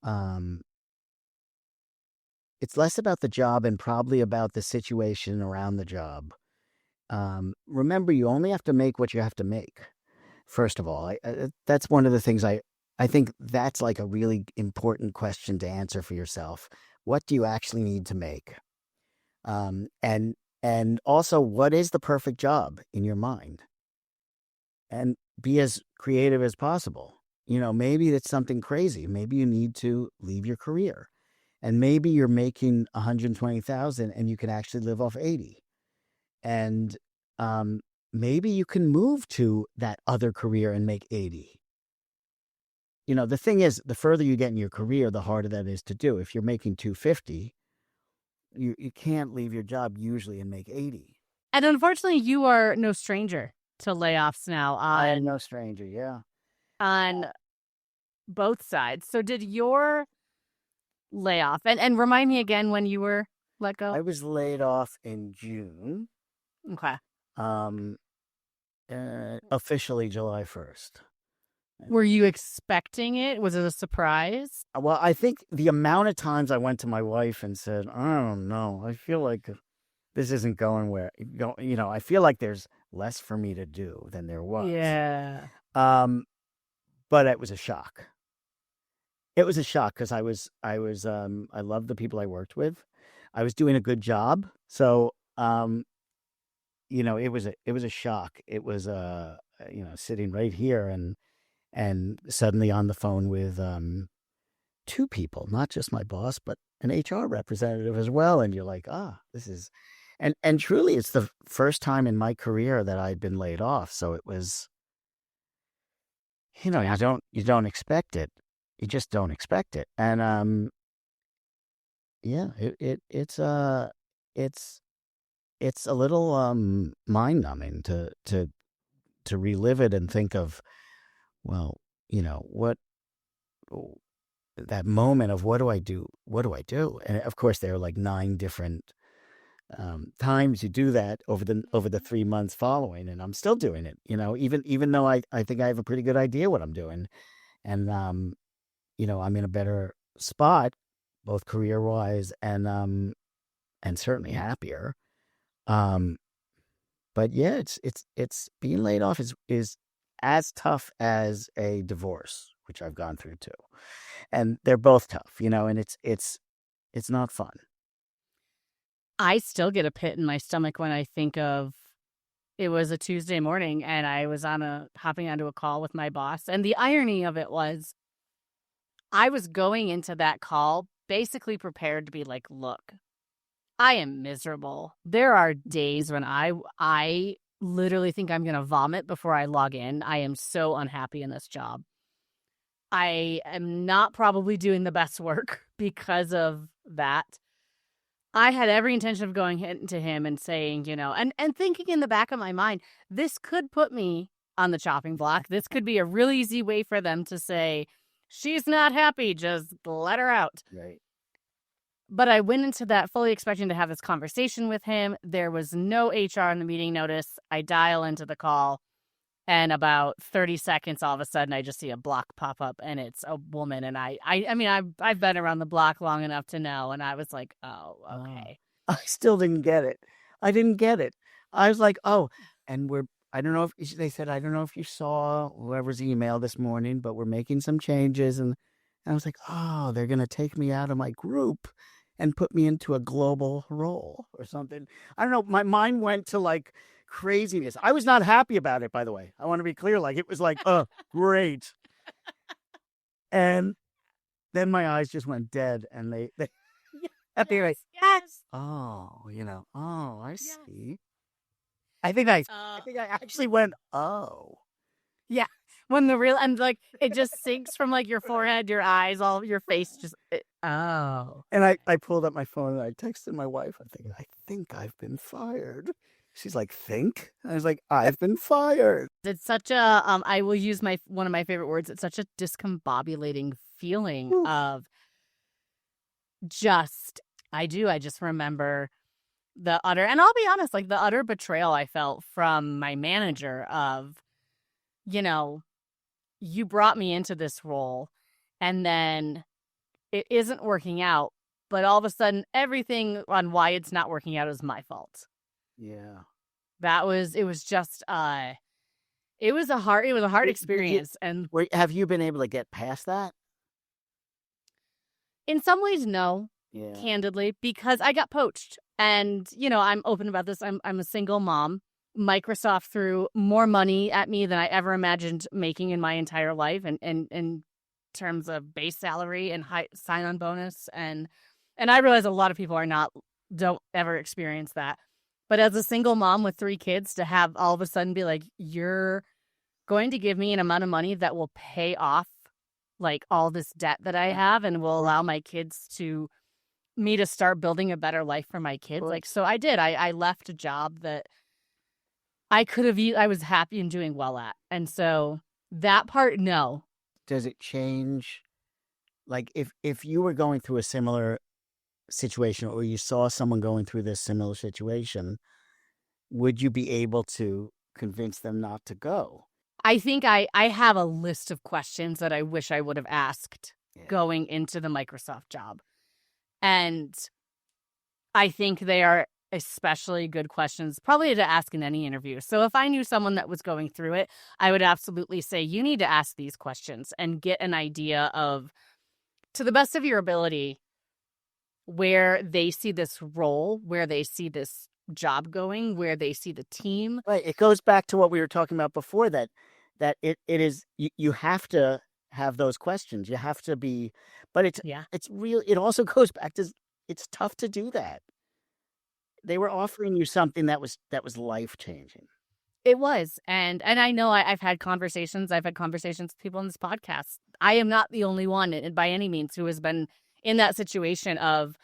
the job and probably about the situation around the job. Remember, you only have to make what you have to make. First of all, that's one of the things I think that's like a really important question to answer for yourself. What do you actually need to make? And also, what is the perfect job in your mind? And be as creative as possible. Maybe it's something crazy. Maybe you need to leave your career. And maybe you're making $120,000 and you can actually live off 80. And maybe you can move to that other career and make 80. The thing is, the further you get in your career, the harder that is to do. If you're making 250, you can't leave your job usually and make 80. And unfortunately, you are no stranger to layoffs now. I am no stranger, yeah. On both sides. So did your layoff, and remind me again when you were let go? I was laid off in June. Okay. Officially July 1st. Were you expecting it? Was it a surprise? Well, I think the amount of times I went to my wife and said, I don't know, I feel like this isn't going where, I feel like there's less for me to do than there was. Yeah. But it was a shock. It was a shock because I loved the people I worked with. I was doing a good job. So, it was a shock. It was, sitting right here and suddenly on the phone with two people, not just my boss, but an HR representative as well. And you're like, this is, and truly it's the first time in my career that I'd been laid off. So it was, you don't expect it. You just don't expect it. And it's a little mind numbing to relive it and think of, well, what that moment of what do I do? What do I do? And of course, there are like 9 different times you do that over the 3 months following, and I'm still doing it. Even though I think I have a pretty good idea what I'm doing, and I'm in a better spot, both career wise and certainly happier. But yeah, it's being laid off is as tough as a divorce, which I've gone through too. And they're both tough, and it's not fun. I still get a pit in my stomach when I think of it was a Tuesday morning and I was hopping onto a call with my boss. And the irony of it was I was going into that call basically prepared to be like, look, I am miserable. There are days when I literally think I'm going to vomit before I log in. I am so unhappy in this job. I am not probably doing the best work because of that. I had every intention of going into him and saying, and thinking in the back of my mind, this could put me on the chopping block. This could be a really easy way for them to say, she's not happy, just let her out. Right. But I went into that fully expecting to have this conversation with him. There was no HR in the meeting notice. I dial into the call, and about 30 seconds, all of a sudden, I just see a block pop up, and it's a woman. And I've been around the block long enough to know, and I was like, oh, okay. I still didn't get it. I didn't get it. I was like, oh, and I don't know if they said, I don't know if you saw whoever's email this morning, but we're making some changes. And I was like, oh, they're going to take me out of my group and put me into a global role or something. I don't know. My mind went to like craziness. I was not happy about it, by the way. I want to be clear. Like, it was like, oh, great. And then my eyes just went dead, and they at the right. Yes. Oh, I see. I think I actually went, oh. Yeah. When the real, and like, it just sinks from like your forehead, your eyes, all your face just, oh. And I pulled up my phone and I texted my wife. I'm thinking, I think I've been fired. She's like, think? I was like, I've been fired. It's such a, I will use one of my favorite words. It's such a discombobulating feeling of I just remember the utter, and I'll be honest, like the utter betrayal I felt from my manager of, you brought me into this role and then it isn't working out, but all of a sudden everything on why it's not working out is my fault. Yeah. It was a hard experience. And have you been able to get past that? In some ways, no, yeah. Candidly, because I got poached. And, I'm open about this. I'm a single mom. Microsoft threw more money at me than I ever imagined making in my entire life, and in terms of base salary and high sign-on bonus. And I realize a lot of people don't ever experience that. But as a single mom with 3 kids, to have all of a sudden be like, you're going to give me an amount of money that will pay off like all this debt that I have and will allow my kids to start building a better life for my kids. Like, so I did. I left a job that I could have, I was happy and doing well at. And so that part, no. Does it change? Like if you were going through a similar situation, or you saw someone going through this similar situation, would you be able to convince them not to go? I think I have a list of questions that I wish I would have asked going into the Microsoft job. And I think they are especially good questions, probably to ask in any interview. So if I knew someone that was going through it, I would absolutely say, you need to ask these questions and get an idea of, to the best of your ability, where they see this role, where they see this job going, where they see the team. Right. It goes back to what we were talking about before, that it is, you have to have those questions. You have to be, but it's real. It also goes back to, it's tough to do that. They were offering you something that was life-changing. It was. And I know I've had conversations with people on this podcast. I am not the only one by any means who has been in that situation of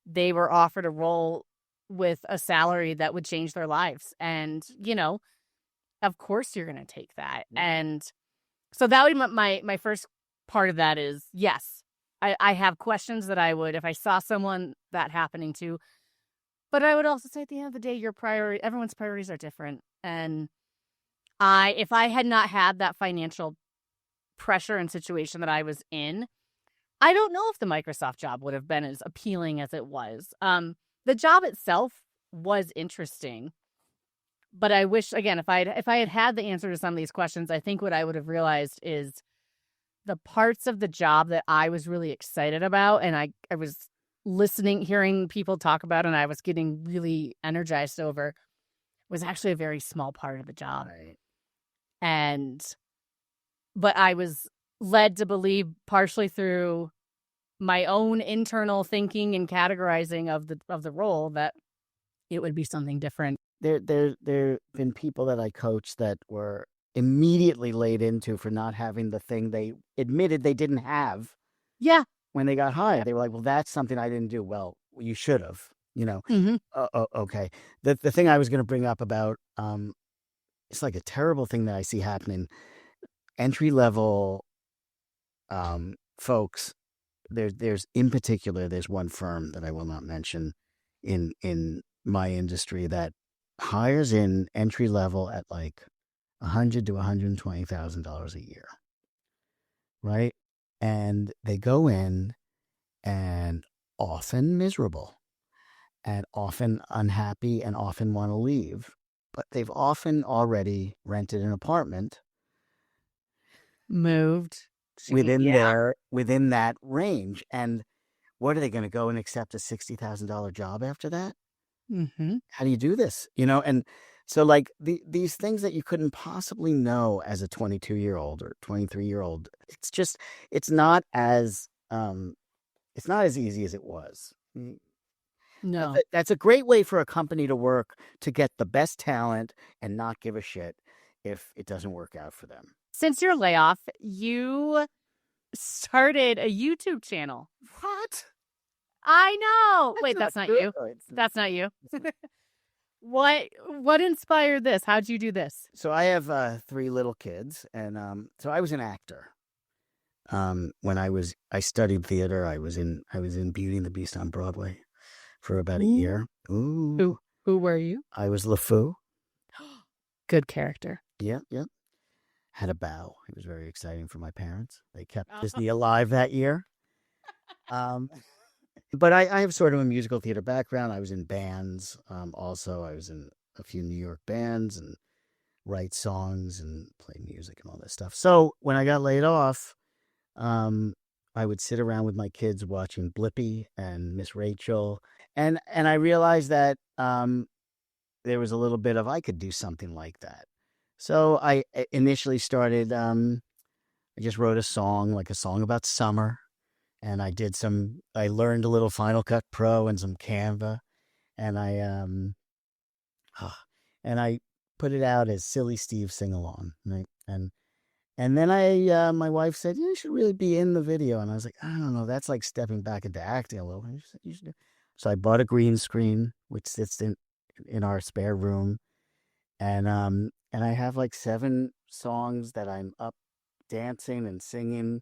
they were offered a role with a salary that would change their lives. And, of course you're going to take that. Yeah. And so that would be my first part of that is, yes, I have questions that I would, if I saw someone that happening to. But I would also say at the end of the day, everyone's priorities are different. And if I had not had that financial pressure and situation that I was in, I don't know if the Microsoft job would have been as appealing as it was. The job itself was interesting, but I wish, again, if I had the answer to some of these questions, I think what I would have realized is the parts of the job that I was really excited about and I was hearing people talk about, and I was getting really energized over, was actually a very small part of the job. Right. But I was led to believe, partially through my own internal thinking and categorizing of the role, that it would be something different. There have been people that I coached that were immediately laid into for not having the thing they admitted they didn't have. Yeah. When they got hired, they were like, well, that's something I didn't do. Well, you should have, okay. The thing I was going to bring up about, it's like a terrible thing that I see happening. Entry level folks, there's in particular, there's one firm that I will not mention in my industry that hires in entry level at like $100,000 to $120,000 a year, right? And they go in and often miserable and often unhappy and often want to leave, but they've often already rented an apartment, moved within that range. And what are they going to go and accept a $60,000 job after that? Mm-hmm. How do you do this? And so like these things that you couldn't possibly know as a 22-year-old or 23-year-old, it's not as easy as it was. No. That's a great way for a company to work, to get the best talent and not give a shit if it doesn't work out for them. Since your layoff, you started a YouTube channel. What? I know. Wait, that's not you. Good. That's not you. What inspired this? How'd you do this? So I have 3 little kids, and so I was an actor. When I studied theater, I was in Beauty and the Beast on Broadway for about a year. Ooh. Who were you? I was LeFou. Good character. Yeah. Had a bow. It was very exciting for my parents. They kept Disney alive that year. But I have sort of a musical theater background. I was in bands. Also, I was in a few New York bands and write songs and play music and all that stuff. So when I got laid off, I would sit around with my kids watching Blippi and Miss Rachel. And I realized that there was a little bit of, I could do something like that. So I initially started, I just wrote a song about summer. And I learned a little Final Cut Pro and some Canva. And I put it out as Silly Steve Sing Along. Right? And then my wife said, you should really be in the video. And I was like, I don't know, that's like stepping back into acting a little. And she said, you should do. So I bought a green screen, which sits in our spare room. And I have like 7 songs that I'm up dancing and singing.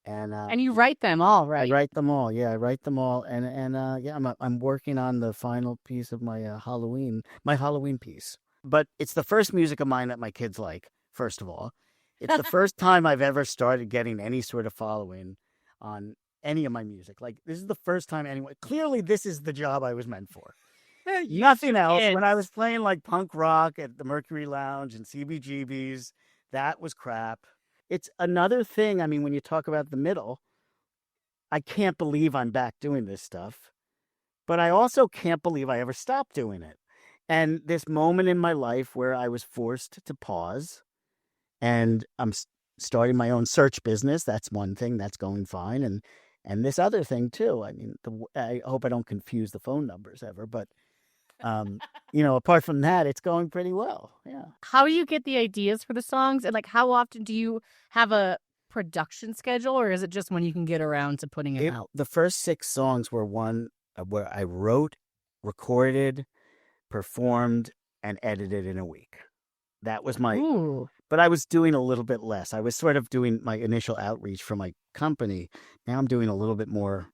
And you write them all, right? I write them all. Yeah, I write them all. And I'm working on the final piece of my Halloween piece. But it's the first music of mine that my kids like, first of all. It's the first time I've ever started getting any sort of following on any of my music. Like, this is the first time anyone... Clearly, this is the job I was meant for. Nothing else. When I was playing like punk rock at the Mercury Lounge and CBGB's, that was crap. It's another thing. I mean, when you talk about the middle, I can't believe I'm back doing this stuff. But I also can't believe I ever stopped doing it. And this moment in my life where I was forced to pause, and I'm starting my own search business. That's one thing that's going fine. And this other thing too. I mean, I hope I don't confuse the phone numbers ever, but apart from that, it's going pretty well. Yeah. How do you get the ideas for the songs? And like, how often do you have a production schedule, or is it just when you can get around to putting it out? The first 6 songs were one where I wrote, recorded, performed, and edited in a week. That was my... Ooh. But I was doing a little bit less. I was sort of doing my initial outreach for my company. Now I'm doing a little bit more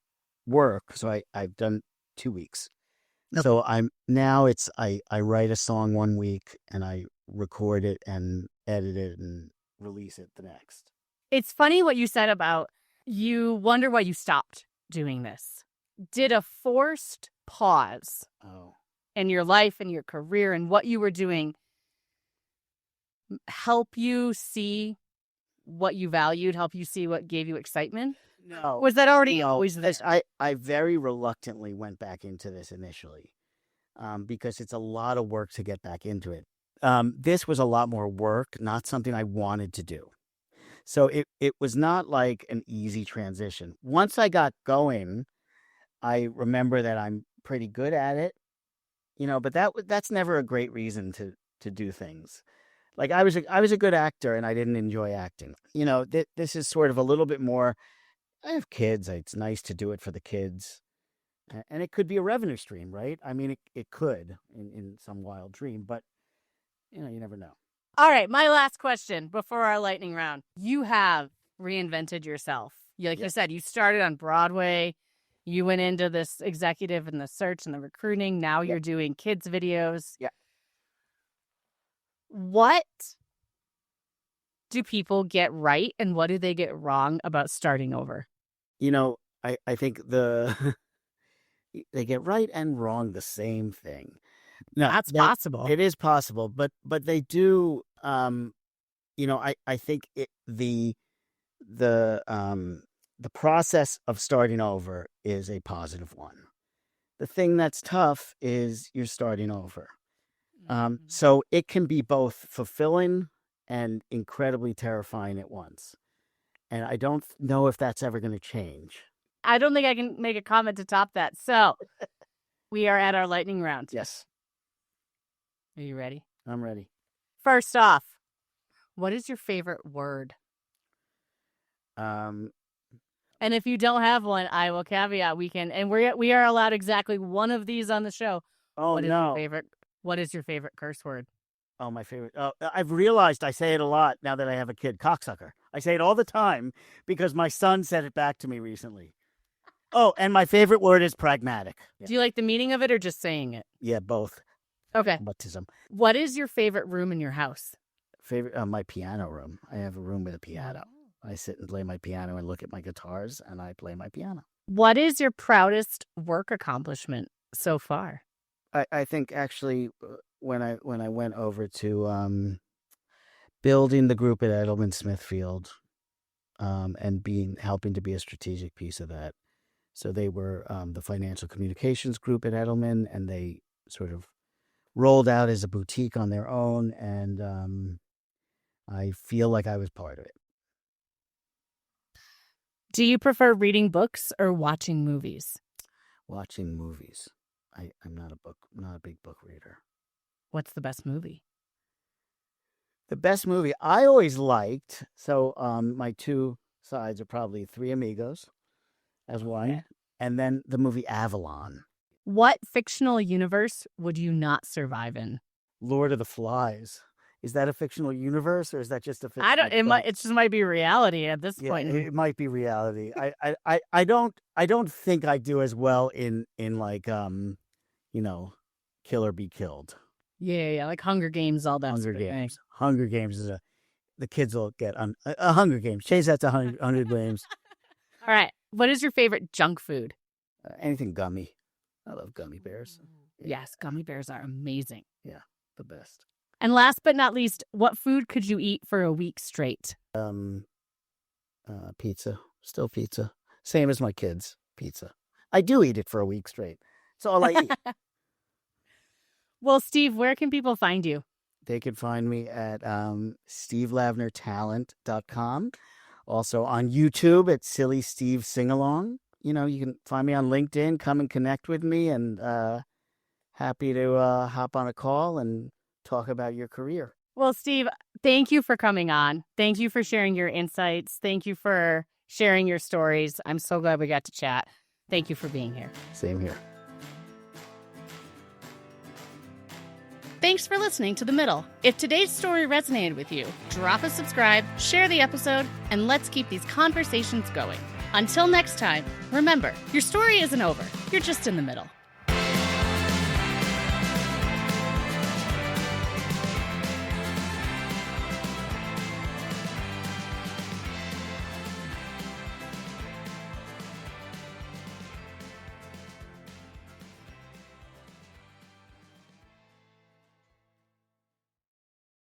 work. So I've done 2 weeks. Okay. So I write a song one week and I record it and edit it and release it the next. It's funny what you said about you wonder why you stopped doing this. Did a forced pause in your life and your career and what you were doing help you see what you valued, help you see what gave you excitement? No. Was that already No, always there? I very reluctantly went back into this initially, because it's a lot of work to get back into it. This was a lot more work, not something I wanted to do. So it was not like an easy transition. Once I got going, I remember that I'm pretty good at it, but that's never a great reason to do things. Like I was a good actor and I didn't enjoy acting. This is sort of a little bit more. I have kids. It's nice to do it for the kids. And it could be a revenue stream, right? I mean, it could in some wild dream, but you never know. All right, my last question before our lightning round. You have reinvented yourself. Like you said, you started on Broadway. You went into this executive and the search and the recruiting. Now you're doing kids videos. Yeah. What do people get right and what do they get wrong about starting over? I think they get right and wrong the same thing. No, That's possible. It is possible, but they do. I think the process of starting over is a positive one. The thing that's tough is you're starting over. So it can be both fulfilling and incredibly terrifying at once. And I don't know if that's ever going to change. I don't think I can make a comment to top that. So we are at our lightning round. Yes. Are you ready? I'm ready. First off, what is your favorite word? Um, And if you don't have one, I will caveat and we are allowed exactly one of these on the show. Oh, What is no. your favorite? What is your favorite curse word? Oh, my favorite. Oh, I've realized I say it a lot now that I have a kid. Cocksucker. I say it all the time because my son said it back to me recently. Oh, and my favorite word is pragmatic. Do you like the meaning of it or just saying it? Yeah, both. Okay. Baptism. What is your favorite room in your house? Favorite? My piano room. I have a room with a piano. I sit and play my piano and look at my guitars, and I play my piano. What is your proudest work accomplishment so far? I think actually when I went over to building the group at Edelman Smithfield, and helping to be a strategic piece of that. So they were the financial communications group at Edelman, and they sort of rolled out as a boutique on their own, and I feel like I was part of it. Do you prefer reading books or watching movies? Watching movies. I'm not a big book reader. What's the best movie? The best movie I always liked. So my two sides are probably Three Amigos as one, and then the movie Avalon. What fictional universe would you not survive in? Lord of the Flies. Is that a fictional universe or is that just a fictional? It just might be reality at this point. It might be reality. I don't think I do as well in like Kill or Be Killed. Yeah, like Hunger Games, all that. Hunger Games. Hunger Games is the kids will get on Hunger Games. Change that to Hunger Games. All right. What is your favorite junk food? Anything gummy. I love gummy bears. Yes, gummy bears are amazing. Yeah, the best. And last but not least, what food could you eat for a week straight? Pizza. Still pizza. Same as my kids. Pizza. I do eat it for a week straight. It's all I eat. Well, Steve, where can people find you? They can find me at stevelavnertalent.com. Also on YouTube at Silly Steve Singalong. You can find me on LinkedIn. Come and connect with me, and happy to hop on a call and talk about your career. Well, Steve, thank you for coming on. Thank you for sharing your insights. Thank you for sharing your stories. I'm so glad we got to chat. Thank you for being here. Same here. Thanks for listening to The Middle. If today's story resonated with you, drop a subscribe, share the episode, and let's keep these conversations going. Until next time, remember, your story isn't over. You're just in the middle.